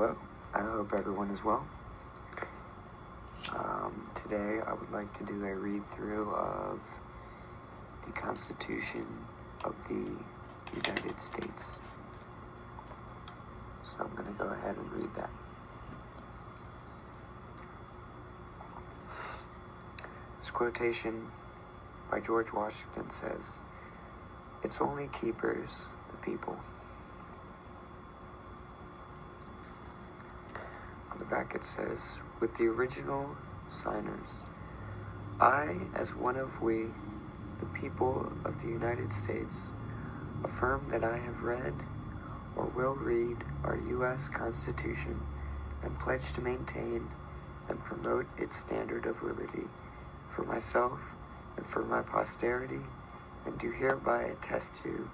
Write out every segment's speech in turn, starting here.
Hello, I hope everyone is well. Today I would like to do a read-through of the Constitution of the United States. So I'm going to go ahead and read that. This quotation by George Washington says, "Its only keepers, the people." On the back it says, "With the original signers, I, as one of we, the people of the United States, affirm that I have read or will read our U.S. Constitution and pledge to maintain and promote its standard of liberty for myself and for my posterity, and do hereby attest to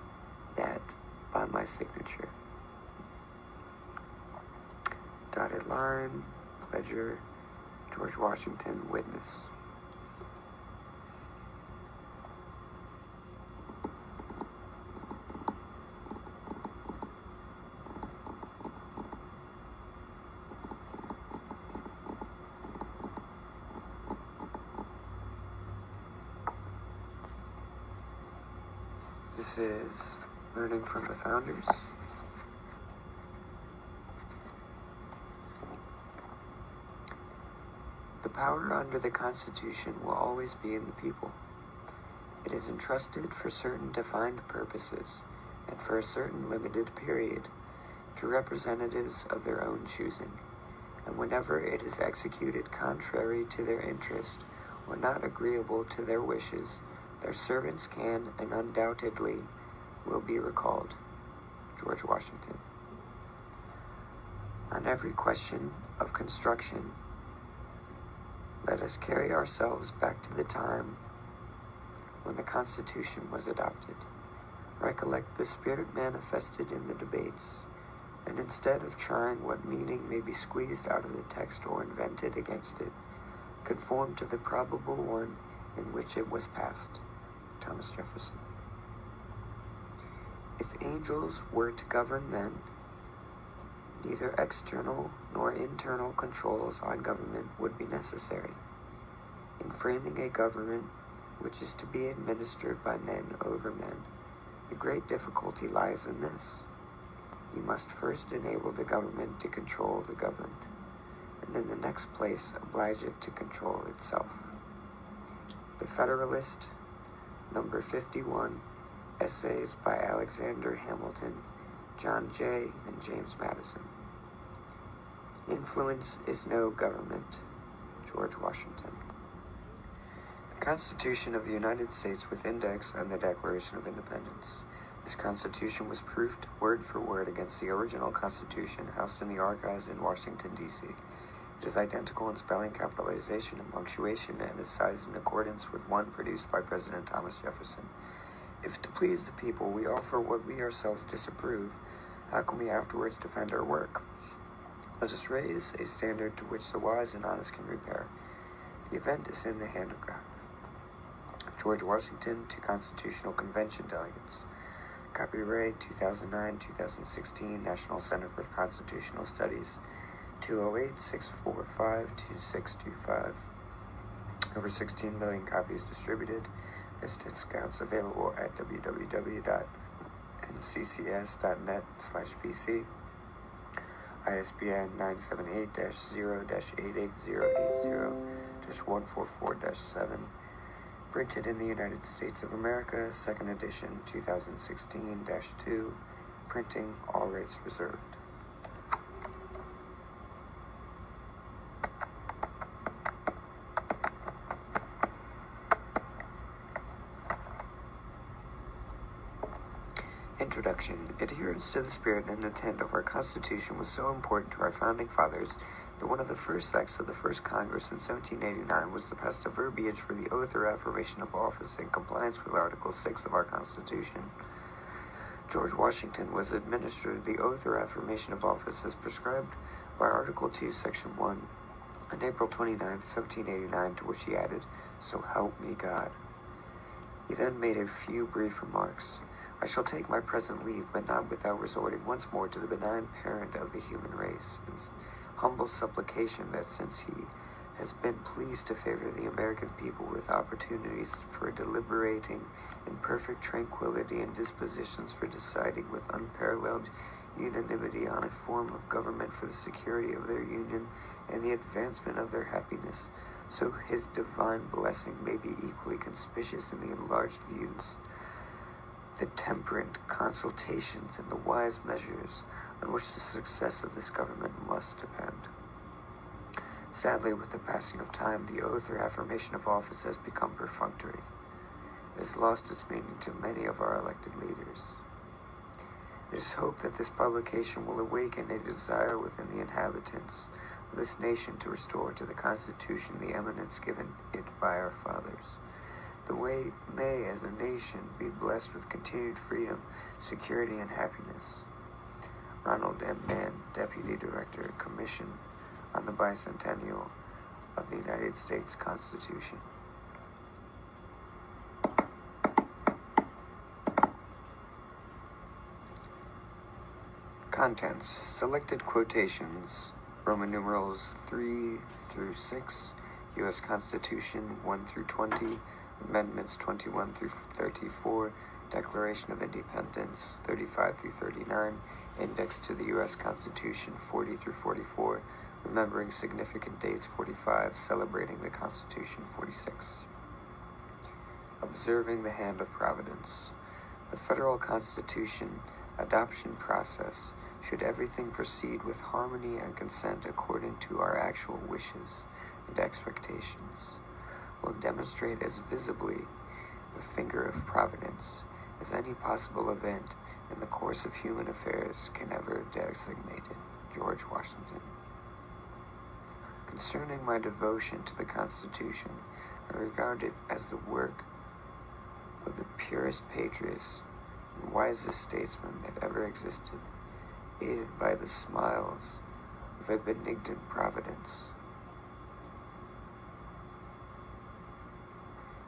that by my signature." Dotted line, pledger, George Washington, witness. This is learning from the founders. The power under the Constitution will always be in the people. It is entrusted for certain defined purposes and for a certain limited period to representatives of their own choosing, and whenever it is executed contrary to their interest or not agreeable to their wishes, their servants can and undoubtedly will be recalled. George Washington. On every question of construction, let us carry ourselves back to the time when the Constitution was adopted. Recollect the spirit manifested in the debates, and instead of trying what meaning may be squeezed out of the text or invented against it, conform to the probable one in which it was passed. Thomas Jefferson. If angels were to govern men, neither external nor internal controls on government would be necessary. In framing a government which is to be administered by men over men, the great difficulty lies in this. You must first enable the government to control the governed, and in the next place oblige it to control itself. The Federalist, number 51, Essays by Alexander Hamilton, John Jay, and James Madison. Influence is no government. George Washington. The Constitution of the United States with Index and the Declaration of Independence. This Constitution was proofed word for word against the original Constitution housed in the archives in Washington, D.C. It is identical in spelling, capitalization, and punctuation, and is sized in accordance with one produced by President Thomas Jefferson. If to please the people we offer what we ourselves disapprove, how can we afterwards defend our work? Let us raise a standard to which the wise and honest can repair. The event is in the hand of God. George Washington to Constitutional Convention delegates. Copyright 2009-2016 National Center for Constitutional Studies, 208-645-2625. Over 16 million copies distributed. This discount's available at www.nccs.net/bc. ISBN 978-0-88080-144-7. Printed in the United States of America, 2nd edition, 2016-2. Printing, all rights reserved. Introduction. Adherence to the spirit and intent of our Constitution was so important to our founding fathers that one of the first acts of the first Congress in 1789 was to pass the verbiage for the oath or affirmation of office in compliance with Article 6 of our Constitution. George Washington was administered the oath or affirmation of office as prescribed by Article 2, Section 1, on April 29, 1789, to which he added, "So help me God." He then made a few brief remarks. I shall take my present leave, but not without resorting once more to the benign parent of the human race, in humble supplication that since he has been pleased to favor the American people with opportunities for deliberating in perfect tranquility and dispositions for deciding with unparalleled unanimity on a form of government for the security of their union and the advancement of their happiness, so his divine blessing may be equally conspicuous in the enlarged views, the temperate consultations, and the wise measures on which the success of this government must depend. Sadly, with the passing of time, the oath or affirmation of office has become perfunctory. It has lost its meaning to many of our elected leaders. It is hoped that this publication will awaken a desire within the inhabitants of this nation to restore to the Constitution the eminence given it by our fathers. The way may, as a nation, be blessed with continued freedom, security, and happiness. Ronald M. Mann, Deputy Director, Commission on the Bicentennial of the United States Constitution. Contents. Selected quotations, Roman numerals 3 through 6, U.S. Constitution 1 through 20, Amendments 21 through 34, Declaration of Independence 35 through 39, Index to the U.S. Constitution 40 through 44, Remembering Significant Dates 45, Celebrating the Constitution 46. Observing the Hand of Providence. The Federal Constitution adoption process, should everything proceed with harmony and consent according to our actual wishes and expectations, will demonstrate as visibly the finger of Providence as any possible event in the course of human affairs can ever designate it. George Washington. Concerning my devotion to the Constitution, I regard it as the work of the purest patriots and wisest statesman that ever existed, aided by the smiles of a benignant Providence.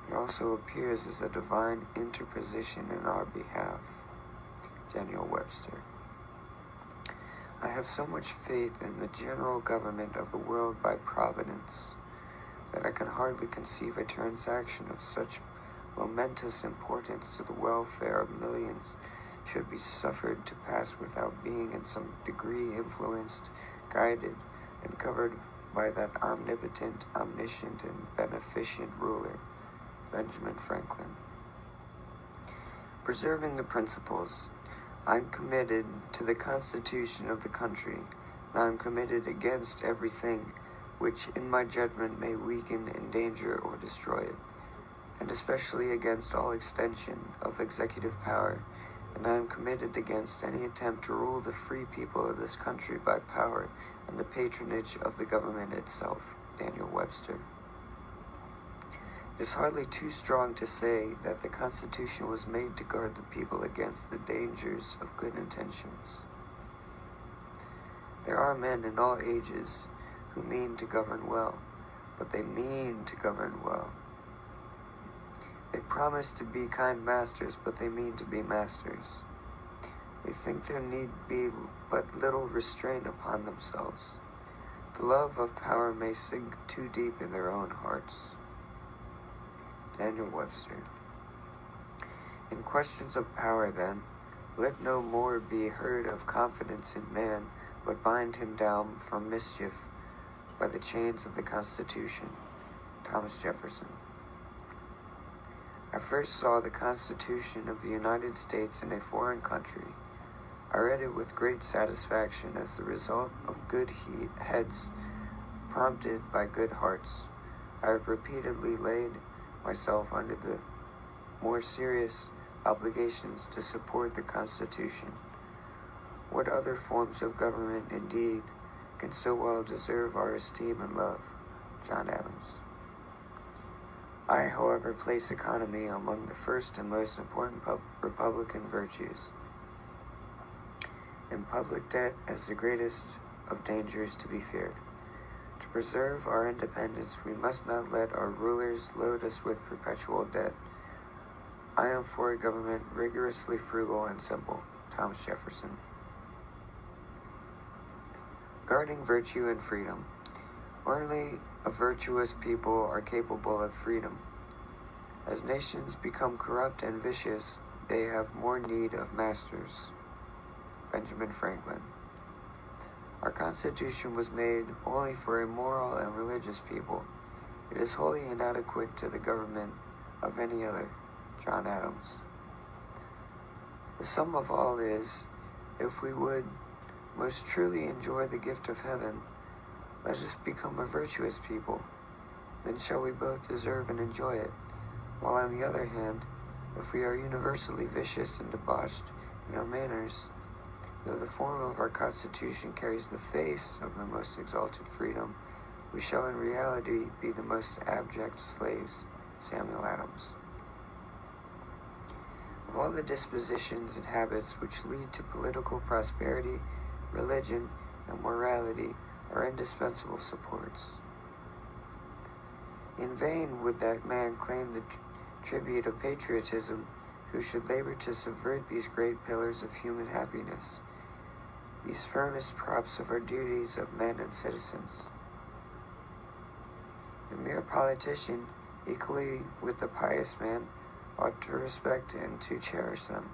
It also appears as a divine interposition in our behalf. Daniel Webster. I have so much faith in the general government of the world by Providence that I can hardly conceive a transaction of such momentous importance to the welfare of millions should be suffered to pass without being in some degree influenced, guided, and covered by that omnipotent, omniscient, and beneficent ruler, Benjamin Franklin. Preserving the principles, I am committed to the Constitution of the country, and I am committed against everything which in my judgment may weaken, endanger, or destroy it, and especially against all extension of executive power, and I am committed against any attempt to rule the free people of this country by power and the patronage of the government itself. Daniel Webster. It is hardly too strong to say that the Constitution was made to guard the people against the dangers of good intentions. There are men in all ages who mean to govern well, but they mean to govern well. They promise to be kind masters, but they mean to be masters. They think there need be but little restraint upon themselves. The love of power may sink too deep in their own hearts. Daniel Webster. In questions of power, then, let no more be heard of confidence in man, but bind him down from mischief by the chains of the Constitution. Thomas Jefferson. I first saw the Constitution of the United States in a foreign country. I read it with great satisfaction as the result of good heads prompted by good hearts. I have repeatedly laid myself under the more serious obligations to support the Constitution. What other forms of government, indeed, can so well deserve our esteem and love? John Adams. I, however, place economy among the first and most important republican virtues, and public debt as the greatest of dangers to be feared. To preserve our independence, we must not let our rulers load us with perpetual debt, I am for a government rigorously frugal and simple. Thomas Jefferson. Guarding virtue and freedom. Only a virtuous people are capable of freedom. As nations become corrupt and vicious, they have more need of masters. Benjamin Franklin. Our Constitution was made only for a moral and religious people. It is wholly inadequate to the government of any other. John Adams. The sum of all is, if we would most truly enjoy the gift of heaven, let us become a virtuous people. Then shall we both deserve and enjoy it. While on the other hand, if we are universally vicious and debauched in our manners, though the form of our Constitution carries the face of the most exalted freedom, we shall in reality be the most abject slaves. Samuel Adams. Of all the dispositions and habits which lead to political prosperity, religion and morality are indispensable supports. In vain would that man claim the tribute of patriotism who should labor to subvert these great pillars of human happiness, these firmest props of our duties of men and citizens. The mere politician, equally with the pious man, ought to respect and to cherish them.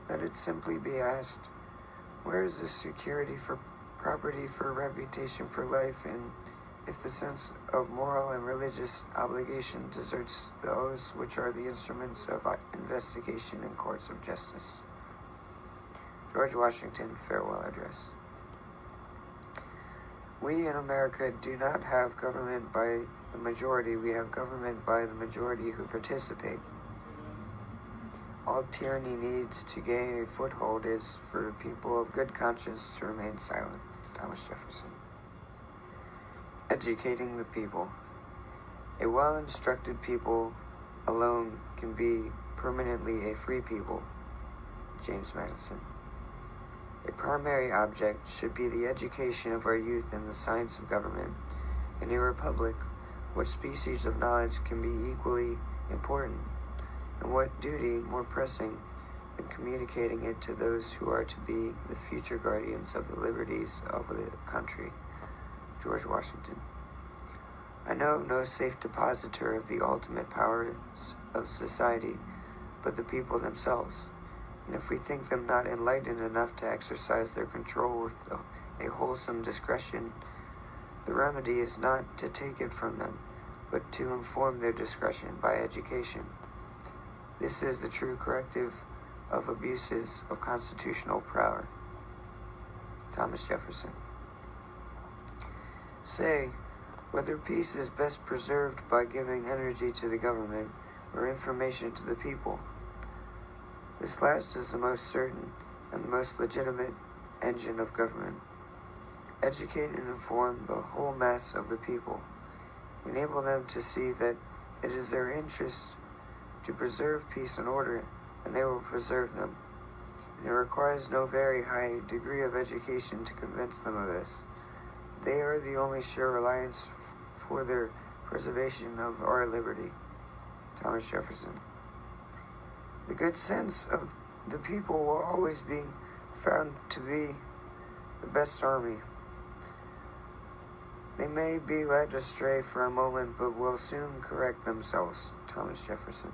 Let it simply be asked, where is the security for property, for reputation, for life, and if the sense of moral and religious obligation deserts the oaths which are the instruments of investigation in courts of justice? George Washington, Farewell Address. We in America do not have government by the majority, we have government by the majority who participate. All tyranny needs to gain a foothold is for people of good conscience to remain silent. Thomas Jefferson. Educating the people. A well-instructed people alone can be permanently a free people. James Madison. A primary object should be the education of our youth in the science of government. In a republic, what species of knowledge can be equally important, and what duty more pressing than communicating it to those who are to be the future guardians of the liberties of the country? George Washington. I know no safe depositor of the ultimate powers of society but the people themselves, and if we think them not enlightened enough to exercise their control with a wholesome discretion, the remedy is not to take it from them, but to inform their discretion by education. This is the true corrective of abuses of constitutional power. Thomas Jefferson. Say, whether peace is best preserved by giving energy to the government or information to the people. This last is the most certain and the most legitimate engine of government. Educate and inform the whole mass of the people. Enable them to see that it is their interest to preserve peace and order, and they will preserve them. And it requires no very high degree of education to convince them of this. They are the only sure reliance for their preservation of our liberty. Thomas Jefferson. The good sense of the people will always be found to be the best army. They may be led astray for a moment, but will soon correct themselves. Thomas Jefferson.